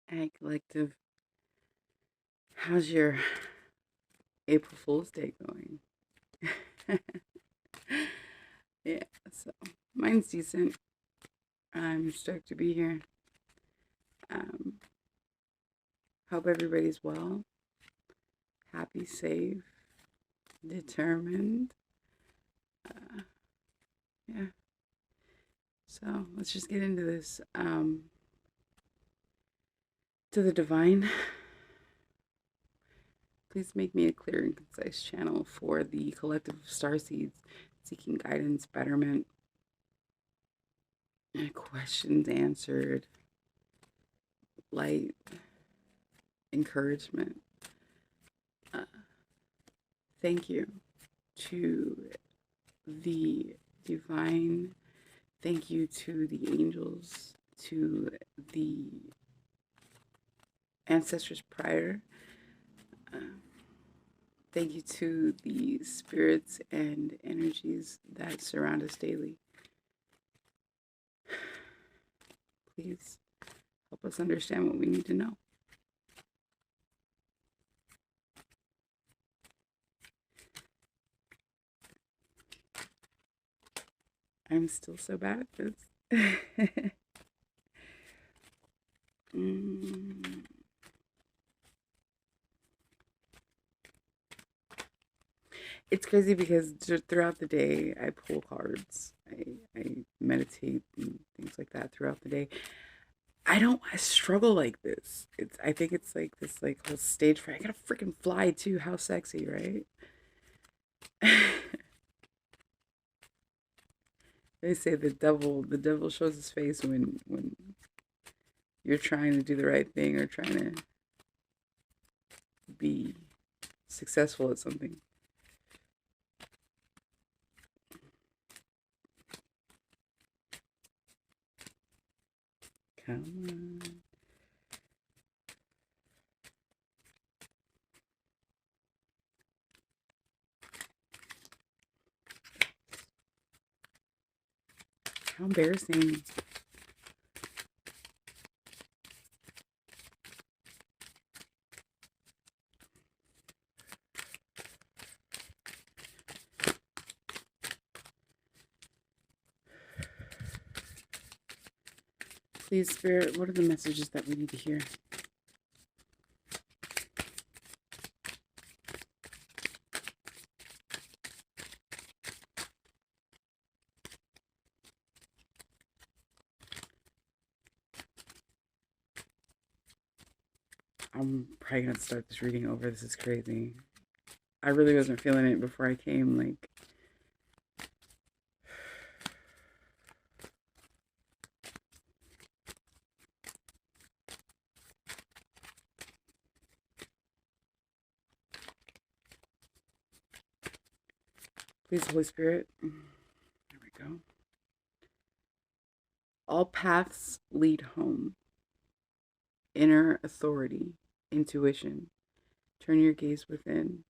Hey, Collective, how's your April Fool's Day going? Yeah, so mine's decent. I'm stoked to be here. Um, hope everybody's well, happy, safe, determined. Uh, yeah, so let's just get into this. To the divine, please make me a clear and concise channel for the collective of starseeds seeking guidance, betterment, questions answered, light, encouragement. Uh, thank you to the divine. Thank you to the angels, to the ancestors prior. Uh, Thank you to the spirits and energies that surround us daily. Please help us understand what we need to know. I'm still so bad at this. mm. It's crazy because throughout the day I pull cards. I meditate and things like that throughout the day. I struggle like this. I think it's like this like whole stage fright. I gotta freaking fly too. How sexy, right? They say the devil shows his face when you're trying to do the right thing or trying to be successful at something. Come on. How embarrassing. Please, Spirit, what are the messages that we need to hear? I'm probably gonna start this reading over. This is crazy. I really wasn't feeling it before I came. Like, please, Holy Spirit. There we go. All paths lead home. Inner authority, intuition. Turn your gaze within.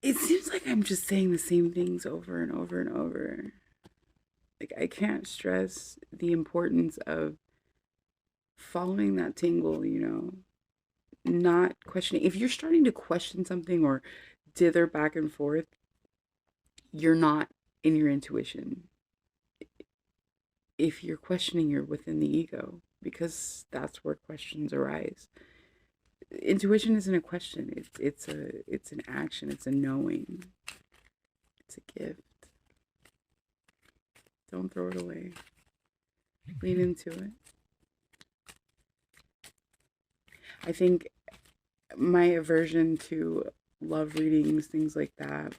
It seems like I'm just saying the same things over and over and over. Like, I can't stress the importance of following that tingle, not questioning. If you're starting to question something or dither back and forth, you're not in your intuition. If you're questioning, you're within the ego because that's where questions arise. Intuition isn't a question. It's an action. It's a knowing. It's a gift. Don't throw it away. Lean into it. I think my aversion to love readings, things like that,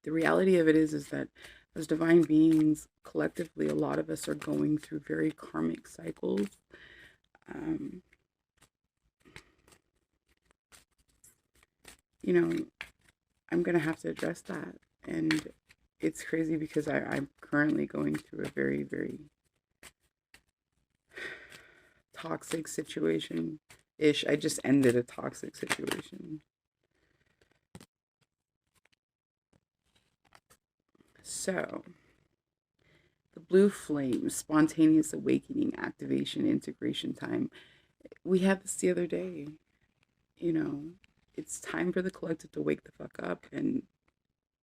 the reality of it is that as divine beings, collectively, a lot of us are going through very karmic cycles. Um, you know, I'm going to have to address that. And it's crazy because I'm currently going through a very, very toxic situation ish. I just ended a toxic situation. So, the blue flame, spontaneous awakening, activation, integration time. We had this the other day. You know, it's time for the collective to wake the fuck up. And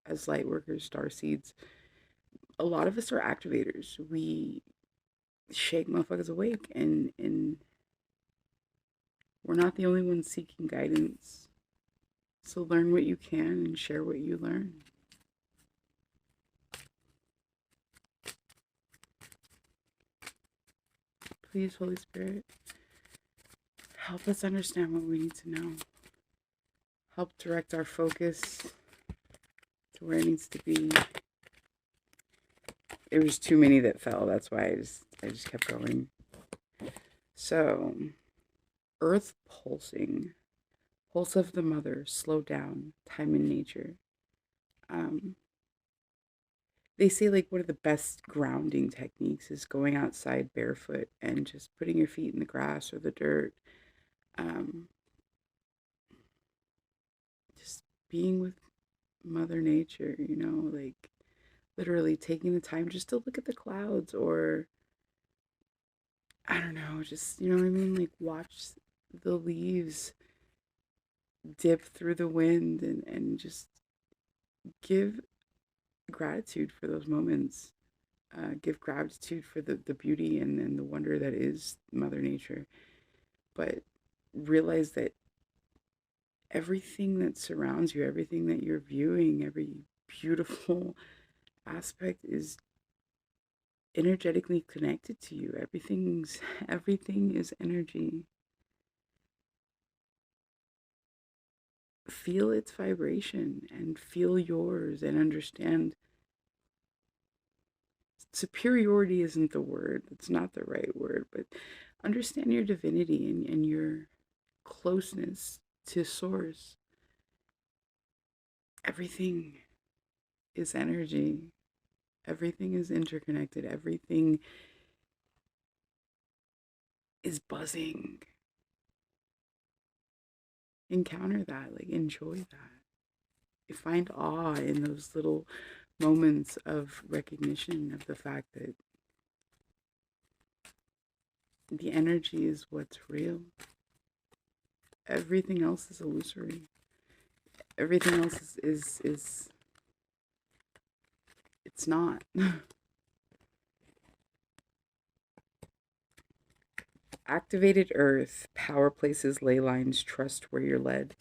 as light workers, star seeds, a lot of us are activators. We shake motherfuckers awake, and we're not the only ones seeking guidance. So learn what you can and share what you learn. Please, Holy Spirit, help us understand what we need to know. Help direct our focus to where it needs to be. There was too many that fell. That's why I just kept going. So, earth pulsing, pulse of the mother, slow down, time in nature. They say like one of the best grounding techniques is going outside barefoot and just putting your feet in the grass or the dirt. Just being with Mother Nature, you know, like literally taking the time just to look at the clouds, or I don't know, just, you know what I mean? Like watch the leaves dip through the wind, and just give gratitude for those moments. Give gratitude for the beauty and the wonder that is Mother Nature. But realize that everything that surrounds you, everything that you're viewing, every beautiful aspect is energetically connected to you. Everything is energy. Feel its vibration and feel yours, and understand superiority isn't the word. It's not the right word, but understand your divinity and your closeness to source. Everything is energy. Everything is interconnected. Everything is buzzing. Encounter that, like enjoy that. Find awe in those little moments of recognition of the fact that the energy is what's real. Everything else is illusory. Everything else is it's not. Activated earth, power places, ley lines, trust where you're led.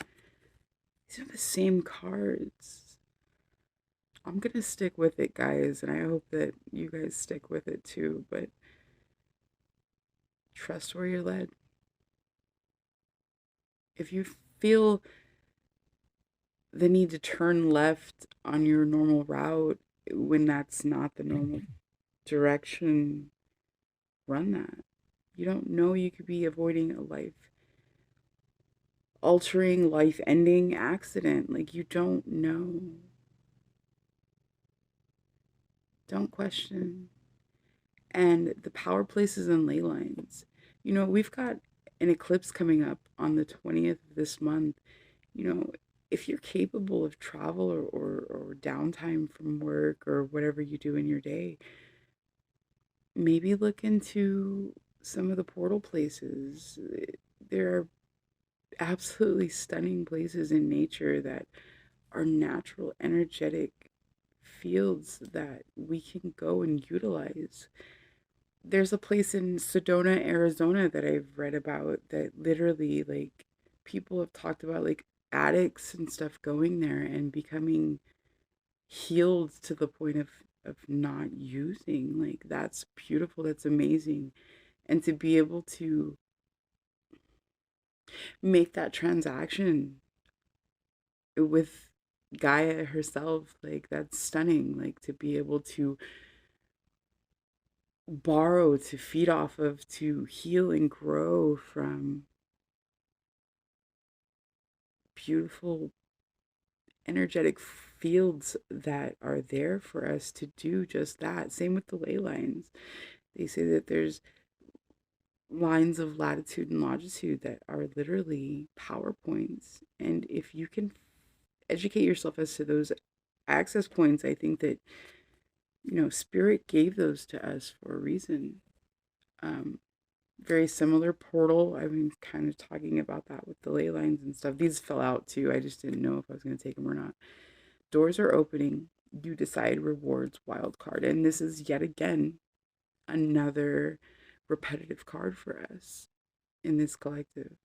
These are the same cards. I'm going to stick with it, guys, and I hope that you guys stick with it too, but trust where you're led. If you feel the need to turn left on your normal route when that's not the normal direction, run that. You don't know, you could be avoiding a life altering, life ending accident. Like, you don't know. Don't question. And the power places and ley lines. You know, we've got an eclipse coming up on the 20th of this month. You know, if you're capable of travel or downtime from work or whatever you do in your day, maybe look into some of the portal places. There are absolutely stunning places in nature that are natural, energetic fields that we can go and utilize. There's a place in Sedona, Arizona that I've read about that literally, like, people have talked about, like, addicts and stuff going there and becoming healed to the point of not using. Like, that's beautiful. That's amazing. And to be able to make that transaction with Gaia herself, like, that's stunning. Like, to be able to borrow, to feed off of, to heal and grow from beautiful energetic fields that are there for us to do just that. Same with the ley lines. They say that there's lines of latitude and longitude that are literally power points. And if you can educate yourself as to those access points, I think that Spirit gave those to us for a reason. Um, Very similar portal. I've been kind of talking about that with the ley lines and stuff. These fell out too. I just didn't know if I was going to take them or not. Doors are opening. You decide rewards wild card. And this is yet again another repetitive card for us in this collective.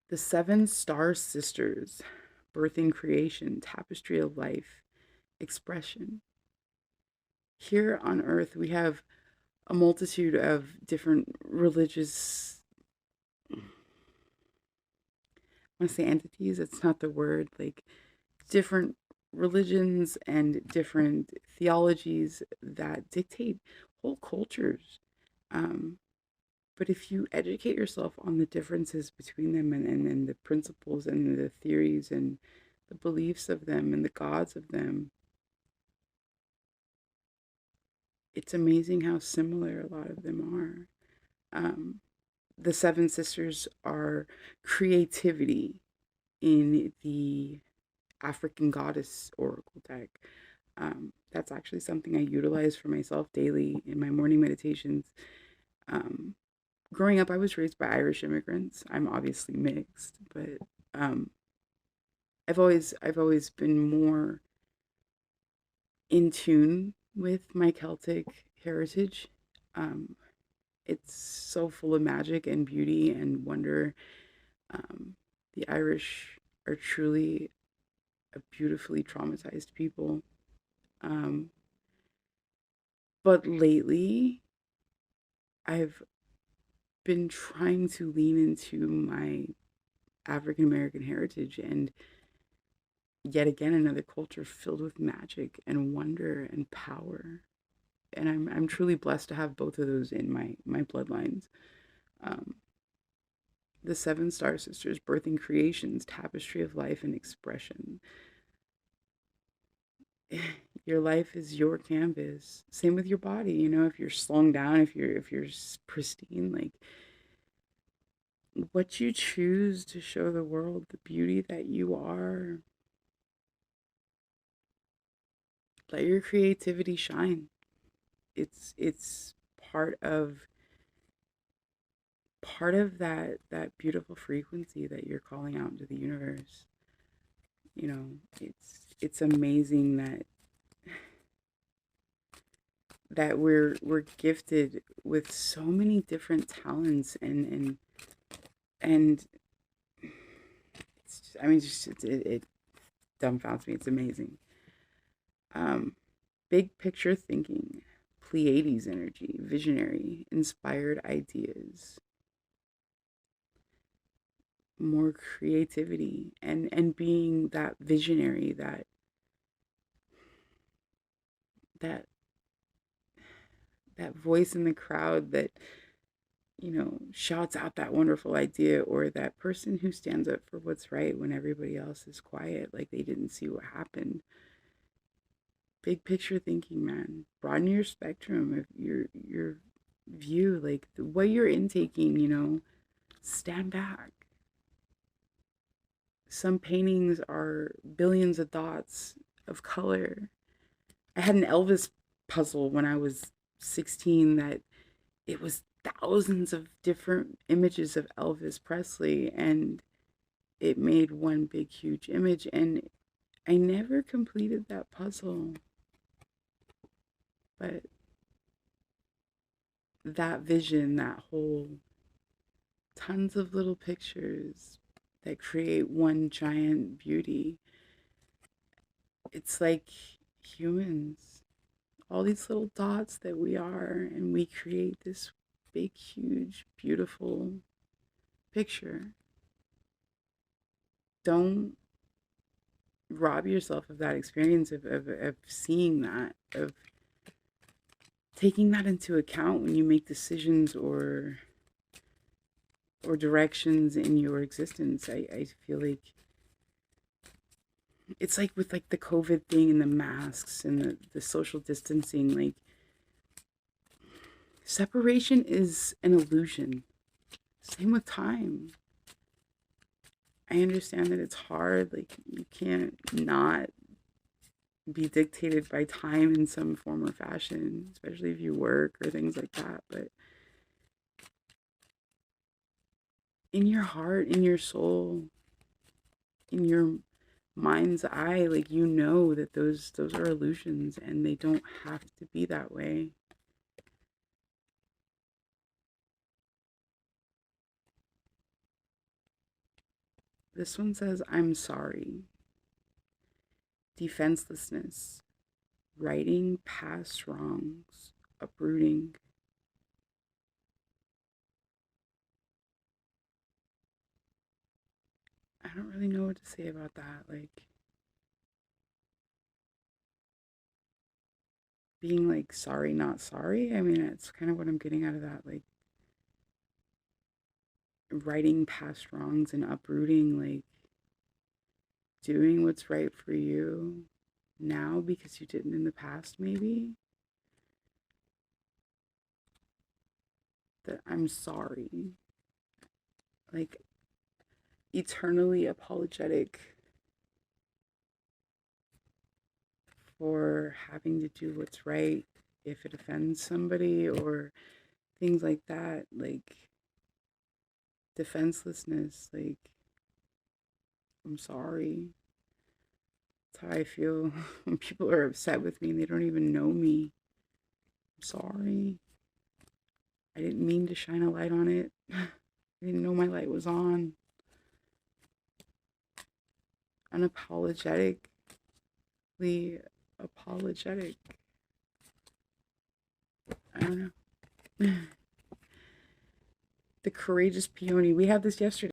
The Seven Star Sisters, birthing creation, tapestry of life, expression. Here on earth, we have a multitude of different religious, I want to say entities, it's not the word, like different religions and different theologies that dictate whole cultures. Um, but if you educate yourself on the differences between them and the principles and the theories and the beliefs of them and the gods of them, it's amazing how similar a lot of them are. The Seven Sisters are creativity in the African Goddess Oracle deck. That's actually something I utilize for myself daily in my morning meditations. Um, Growing up, I was raised by Irish immigrants. I'm obviously mixed, but um, I've always been more in tune with my Celtic heritage. Um, it's so full of magic and beauty and wonder. Um, the Irish are truly a beautifully traumatized people. Um, but lately, I've been trying to lean into my African American heritage and yet again another culture filled with magic and wonder and power. And I'm truly blessed to have both of those in my bloodlines. Um, the Seven Star Sisters, birthing creations, tapestry of life and expression. Your life is your canvas. Same with your body. If you're slowing down, if you're pristine, like what you choose to show the world, the beauty that you are. Let your creativity shine. It's part of that beautiful frequency that you're calling out into the universe. It's amazing that we're gifted with so many different talents and it's just, I mean just it dumbfounds me. It's amazing. um Big picture thinking, Pleiades energy, visionary, inspired ideas, more creativity and being that visionary, that that voice in the crowd that shouts out that wonderful idea, or that person who stands up for what's right when everybody else is quiet, like they didn't see what happened. Big picture thinking, man. Broaden your spectrum of your view, like what you're intaking. Stand back. Some paintings are billions of dots of color. I had an Elvis puzzle when I was 16 that it was thousands of different images of Elvis Presley, and it made one big huge image, and I never completed that puzzle. But that vision, that whole tons of little pictures that create one giant beauty. It's like humans, all these little dots that we are, and we create this big, huge, beautiful picture. Don't rob yourself of that experience of seeing that, of taking that into account when you make decisions or directions in your existence. I feel like it's like with like the COVID thing and the masks and the social distancing, like separation is an illusion. Same with time. I understand that it's hard, like you can't not be dictated by time in some form or fashion, especially if you work or things like that. But in your heart, in your soul, in your mind's eye, like you know that those are illusions and they don't have to be that way. This one says, I'm sorry. Defenselessness, righting past wrongs, uprooting. I don't really know what to say about that. Like, being like sorry, not sorry. I mean, it's kind of what I'm getting out of that. Like, righting past wrongs and uprooting, like, doing what's right for you now because you didn't in the past, maybe. That I'm sorry. Like, eternally apologetic for having to do what's right if it offends somebody or things like that. Like, defenselessness. Like, I'm sorry. That's how I feel when people are upset with me and they don't even know me. I'm sorry. I didn't mean to shine a light on it. I didn't know my light was on. Unapologetically apologetic. I don't know. The courageous peony. We had this yesterday.